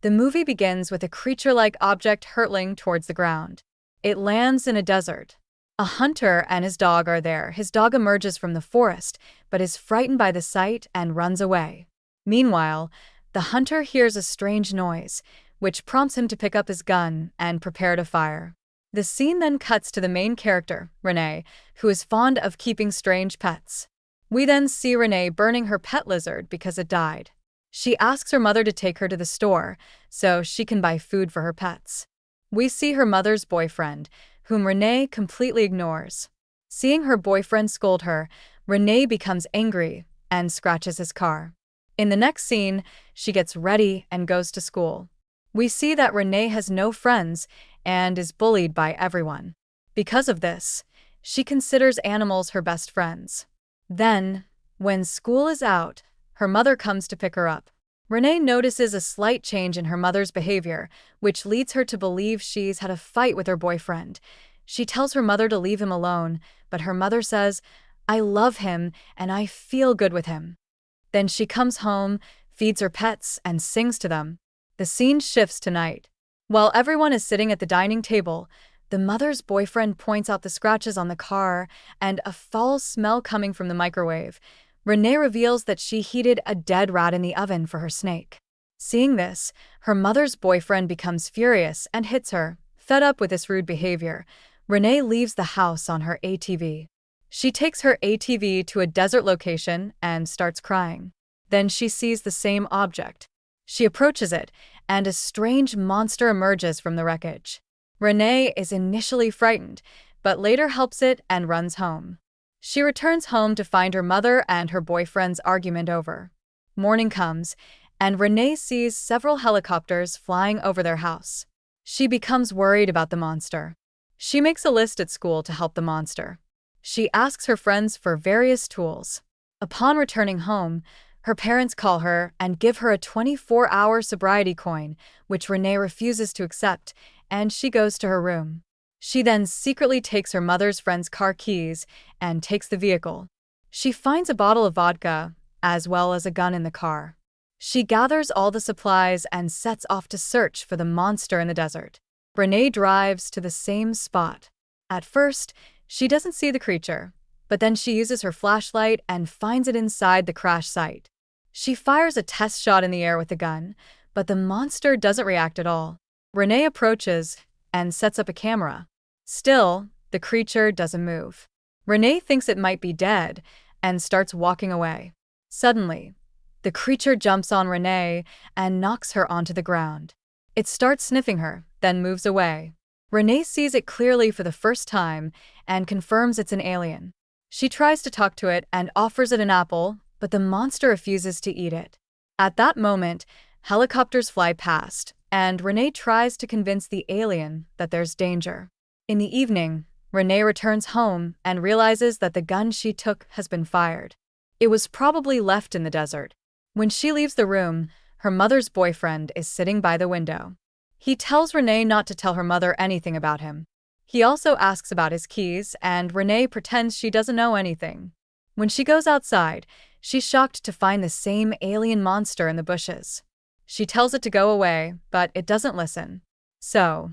The movie begins with a creature-like object hurtling towards the ground. It lands in a desert. A hunter and his dog are there. His dog emerges from the forest, but is frightened by the sight and runs away. Meanwhile, the hunter hears a strange noise, which prompts him to pick up his gun and prepare to fire. The scene then cuts to the main character, Renee, who is fond of keeping strange pets. We then see Renee burning her pet lizard because it died. She asks her mother to take her to the store so she can buy food for her pets. We see her mother's boyfriend, whom Renee completely ignores. Seeing her boyfriend scold her, Renee becomes angry and scratches his car. In the next scene, she gets ready and goes to school. We see that Renee has no friends and is bullied by everyone. Because of this, she considers animals her best friends. Then, when school is out, her mother comes to pick her up. Renee notices a slight change in her mother's behavior, which leads her to believe she's had a fight with her boyfriend. She tells her mother to leave him alone, but her mother says, "I love him and I feel good with him." Then she comes home, feeds her pets, and sings to them. The scene shifts to night. While everyone is sitting at the dining table, the mother's boyfriend points out the scratches on the car and a foul smell coming from the microwave. Renee reveals that she heated a dead rat in the oven for her snake. Seeing this, her mother's boyfriend becomes furious and hits her. Fed up with this rude behavior, Renee leaves the house on her ATV. She takes her ATV to a desert location and starts crying. Then she sees the same object. She approaches it, and a strange monster emerges from the wreckage. Renee is initially frightened, but later helps it and runs home. She returns home to find her mother and her boyfriend's argument over. Morning comes, and Renee sees several helicopters flying over their house. She becomes worried about the monster. She makes a list at school to help the monster. She asks her friends for various tools. Upon returning home, her parents call her and give her a 24-hour sobriety coin, which Renee refuses to accept, and she goes to her room. She then secretly takes her mother's friend's car keys and takes the vehicle. She finds a bottle of vodka, as well as a gun in the car. She gathers all the supplies and sets off to search for the monster in the desert. Renee drives to the same spot. At first, she doesn't see the creature, but then she uses her flashlight and finds it inside the crash site. She fires a test shot in the air with the gun, but the monster doesn't react at all. Renee approaches and sets up a camera. Still, the creature doesn't move. Renee thinks it might be dead and starts walking away. Suddenly, the creature jumps on Renee and knocks her onto the ground. It starts sniffing her, then moves away. Renee sees it clearly for the first time and confirms it's an alien. She tries to talk to it and offers it an apple, but the monster refuses to eat it. At that moment, helicopters fly past, and Renee tries to convince the alien that there's danger. In the evening, Renee returns home and realizes that the gun she took has been fired. It was probably left in the desert. When she leaves the room, her mother's boyfriend is sitting by the window. He tells Renee not to tell her mother anything about him. He also asks about his keys, and Renee pretends she doesn't know anything. When she goes outside, she's shocked to find the same alien monster in the bushes. She tells it to go away, but it doesn't listen. So,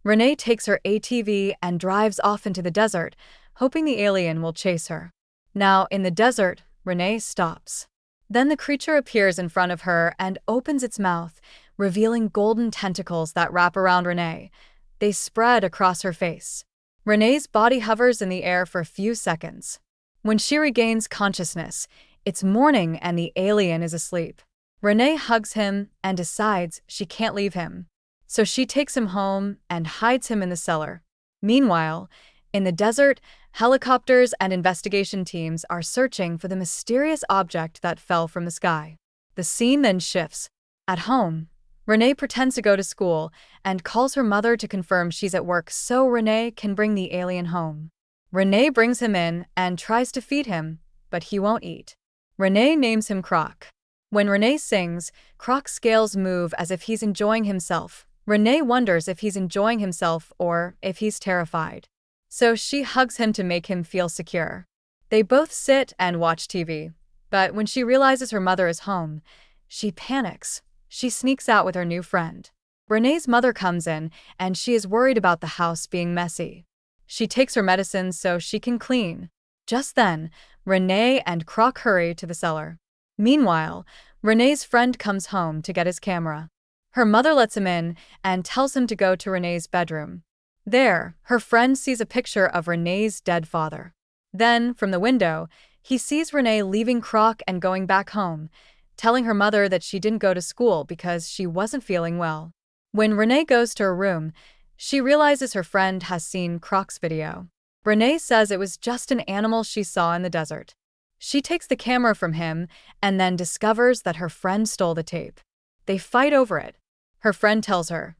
Renee takes her ATV and drives off into the desert, hoping the alien will chase her. Now, in the desert, Renee stops. Then the creature appears in front of her and opens its mouth, revealing golden tentacles that wrap around Renee. They spread across her face. Renee's body hovers in the air for a few seconds. When she regains consciousness, it's morning and the alien is asleep. Renee hugs him and decides she can't leave him. So she takes him home and hides him in the cellar. Meanwhile, in the desert, helicopters and investigation teams are searching for the mysterious object that fell from the sky. The scene then shifts. At home, Renee pretends to go to school and calls her mother to confirm she's at work so Renee can bring the alien home. Renee brings him in and tries to feed him, but he won't eat. Renee names him Croc. When Renee sings, Croc's scales move as if he's enjoying himself. Renee wonders if he's enjoying himself or if he's terrified. So she hugs him to make him feel secure. They both sit and watch TV, but when she realizes her mother is home, she panics. She sneaks out with her new friend. Renee's mother comes in, and she is worried about the house being messy. She takes her medicines so she can clean. Just then, Renee and Croc hurry to the cellar. Meanwhile, Renee's friend comes home to get his camera. Her mother lets him in and tells him to go to Renee's bedroom. There, her friend sees a picture of Renee's dead father. Then, from the window, he sees Renee leaving Croc and going back home, telling her mother that she didn't go to school because she wasn't feeling well. When Renee goes to her room, she realizes her friend has seen Croc's video. Renee says it was just an animal she saw in the desert. She takes the camera from him and then discovers that her friend stole the tape. They fight over it. Her friend tells her,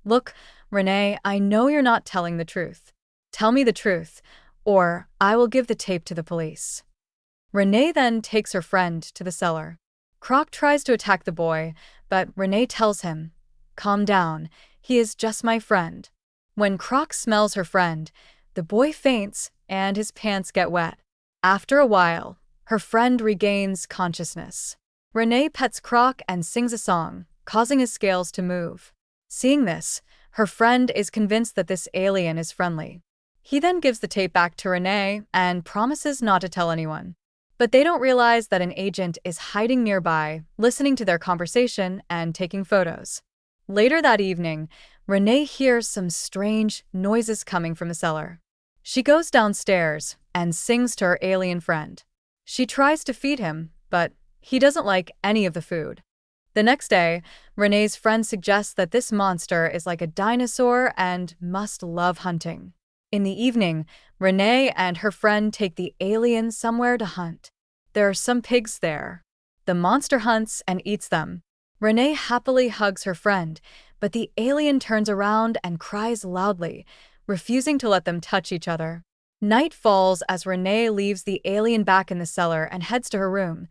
"Look, Renee, I know you're not telling the truth. Tell me the truth, or I will give the tape to the police." Renee then takes her friend to the cellar. Croc tries to attack the boy, but Renee tells him, "Calm down, he is just my friend." When Croc smells her friend, the boy faints and his pants get wet. After a while, her friend regains consciousness. Renee pets Croc and sings a song, causing his scales to move. Seeing this, her friend is convinced that this alien is friendly. He then gives the tape back to Renee and promises not to tell anyone. But they don't realize that an agent is hiding nearby, listening to their conversation and taking photos. Later that evening, Renee hears some strange noises coming from the cellar. She goes downstairs and sings to her alien friend. She tries to feed him, but he doesn't like any of the food. The next day, Renee's friend suggests that this monster is like a dinosaur and must love hunting. In the evening, Renee and her friend take the alien somewhere to hunt. There are some pigs there. The monster hunts and eats them. Renee happily hugs her friend, but the alien turns around and cries loudly, refusing to let them touch each other. Night falls as Renee leaves the alien back in the cellar and heads to her room.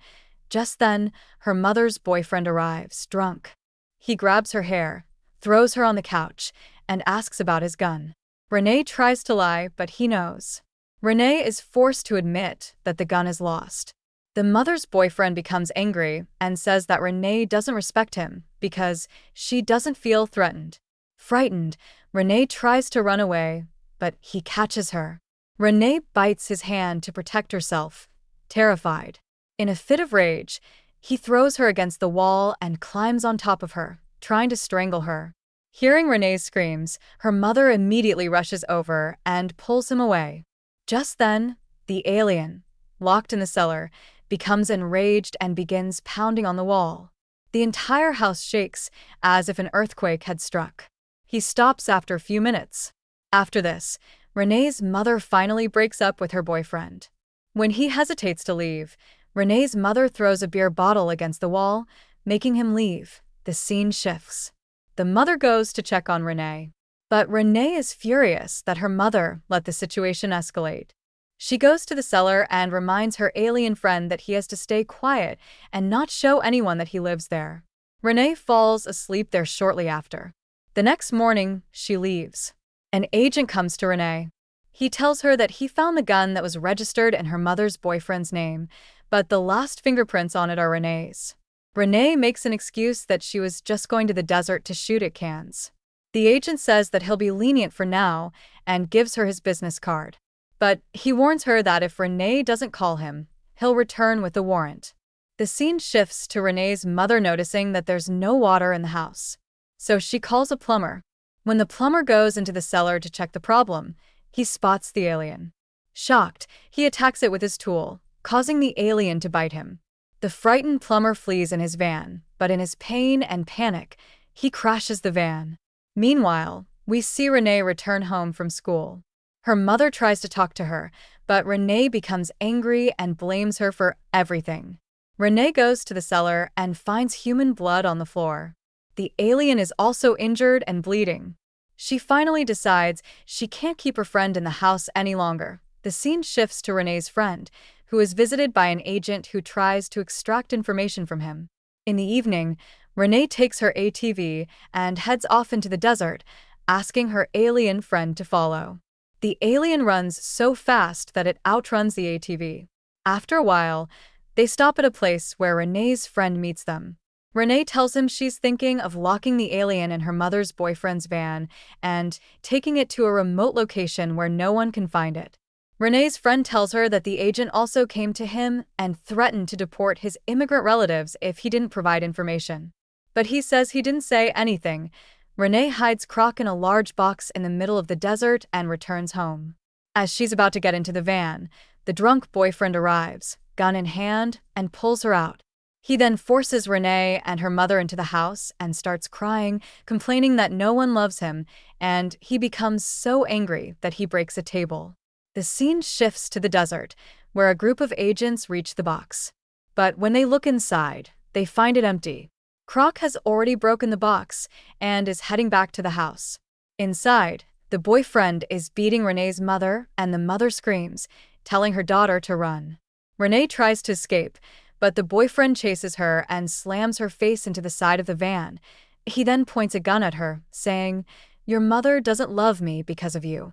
Just then, her mother's boyfriend arrives, drunk. He grabs her hair, throws her on the couch, and asks about his gun. Renee tries to lie, but he knows. Renee is forced to admit that the gun is lost. The mother's boyfriend becomes angry and says that Renee doesn't respect him because she doesn't feel threatened. Frightened, Renee tries to run away, but he catches her. Renee bites his hand to protect herself, terrified. In a fit of rage, he throws her against the wall and climbs on top of her, trying to strangle her. Hearing Renee's screams, her mother immediately rushes over and pulls him away. Just then, the alien, locked in the cellar, becomes enraged and begins pounding on the wall. The entire house shakes, as if an earthquake had struck. He stops after a few minutes. After this, Renee's mother finally breaks up with her boyfriend. When he hesitates to leave, Renee's mother throws a beer bottle against the wall, making him leave. The scene shifts. The mother goes to check on Renee. But Renee is furious that her mother let the situation escalate. She goes to the cellar and reminds her alien friend that he has to stay quiet and not show anyone that he lives there. Renee falls asleep there shortly after. The next morning, she leaves. An agent comes to Renee. He tells her that he found the gun that was registered in her mother's boyfriend's name, but the last fingerprints on it are Renee's. Renee makes an excuse that she was just going to the desert to shoot at cans. The agent says that he'll be lenient for now and gives her his business card. But he warns her that if Renee doesn't call him, he'll return with the warrant. The scene shifts to Renee's mother noticing that there's no water in the house. So she calls a plumber. When the plumber goes into the cellar to check the problem, he spots the alien. Shocked, he attacks it with his tool, causing the alien to bite him. The frightened plumber flees in his van, but in his pain and panic, he crashes the van. Meanwhile, we see Renee return home from school. Her mother tries to talk to her, but Renee becomes angry and blames her for everything. Renee goes to the cellar and finds human blood on the floor. The alien is also injured and bleeding. She finally decides she can't keep her friend in the house any longer. The scene shifts to Renee's friend, who is visited by an agent who tries to extract information from him. In the evening, Renee takes her ATV and heads off into the desert, asking her alien friend to follow. The alien runs so fast that it outruns the ATV. After a while, they stop at a place where Renee's friend meets them. Renee tells him she's thinking of locking the alien in her mother's boyfriend's van and taking it to a remote location where no one can find it. Renee's friend tells her that the agent also came to him and threatened to deport his immigrant relatives if he didn't provide information. But he says he didn't say anything. Renee hides Croc in a large box in the middle of the desert and returns home. As she's about to get into the van, the drunk boyfriend arrives, gun in hand, and pulls her out. He then forces Renee and her mother into the house and starts crying, complaining that no one loves him, and he becomes so angry that he breaks a table. The scene shifts to the desert, where a group of agents reach the box. But when they look inside, they find it empty. Croc has already broken the box and is heading back to the house. Inside, the boyfriend is beating Renee's mother, and the mother screams, telling her daughter to run. Renee tries to escape, but the boyfriend chases her and slams her face into the side of the van. He then points a gun at her, saying, "Your mother doesn't love me because of you."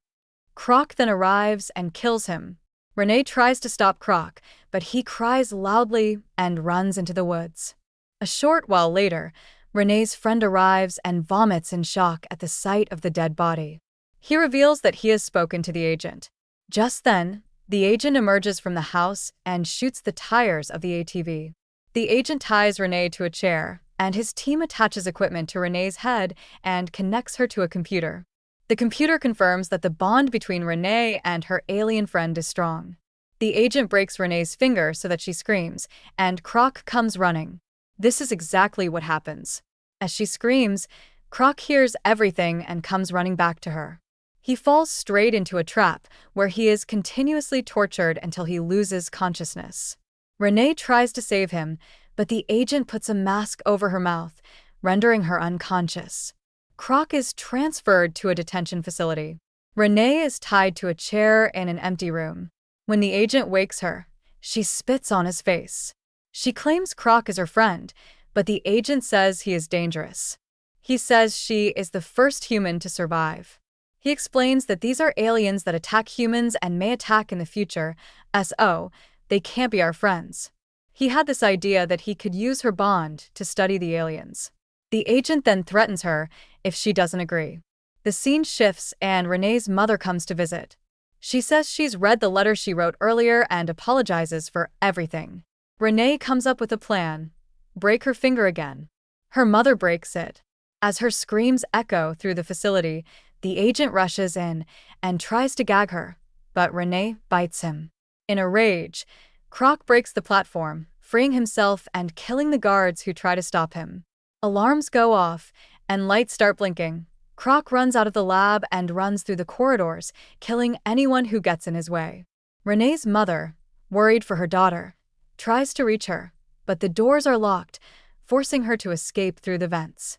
Croc then arrives and kills him. Renee tries to stop Croc, but he cries loudly and runs into the woods. A short while later, Renee's friend arrives and vomits in shock at the sight of the dead body. He reveals that he has spoken to the agent. Just then, the agent emerges from the house and shoots the tires of the ATV. The agent ties Renee to a chair, and his team attaches equipment to Renee's head and connects her to a computer. The computer confirms that the bond between Renee and her alien friend is strong. The agent breaks Renee's finger so that she screams, and Croc comes running. This is exactly what happens. As she screams, Croc hears everything and comes running back to her. He falls straight into a trap, where he is continuously tortured until he loses consciousness. Renee tries to save him, but the agent puts a mask over her mouth, rendering her unconscious. Croc is transferred to a detention facility. Renee is tied to a chair in an empty room. When the agent wakes her, she spits on his face. She claims Croc is her friend, but the agent says he is dangerous. He says she is the first human to survive. He explains that these are aliens that attack humans and may attack in the future, so they can't be our friends. He had this idea that he could use her bond to study the aliens. The agent then threatens her if she doesn't agree. The scene shifts and Renee's mother comes to visit. She says she's read the letter she wrote earlier and apologizes for everything. Renee comes up with a plan: break her finger again. Her mother breaks it. As her screams echo through the facility, the agent rushes in and tries to gag her, but Renee bites him. In a rage, Croc breaks the platform, freeing himself and killing the guards who try to stop him. Alarms go off, and lights start blinking. Croc runs out of the lab and runs through the corridors, killing anyone who gets in his way. Renee's mother, worried for her daughter, tries to reach her, but the doors are locked, forcing her to escape through the vents.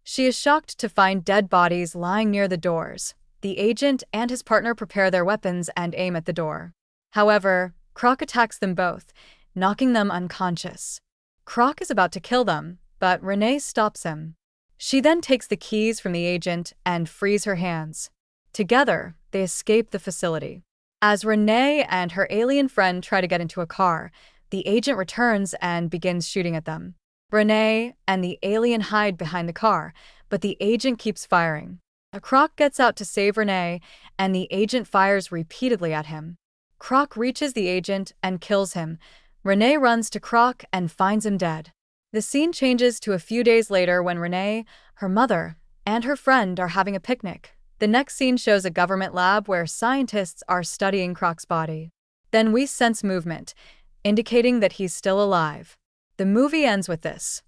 She is shocked to find dead bodies lying near the doors. The agent and his partner prepare their weapons and aim at the door. However, Croc attacks them both, knocking them unconscious. Croc is about to kill them, but Renee stops him. She then takes the keys from the agent and frees her hands. Together, they escape the facility. As Renee and her alien friend try to get into a car, the agent returns and begins shooting at them. Renee and the alien hide behind the car, but the agent keeps firing. Croc gets out to save Renee, and the agent fires repeatedly at him. Croc reaches the agent and kills him. Renee runs to Croc and finds him dead. The scene changes to a few days later when Renee, her mother, and her friend are having a picnic. The next scene shows a government lab where scientists are studying Croc's body. Then we sense movement, indicating that he's still alive. The movie ends with this.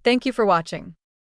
Thank you for watching.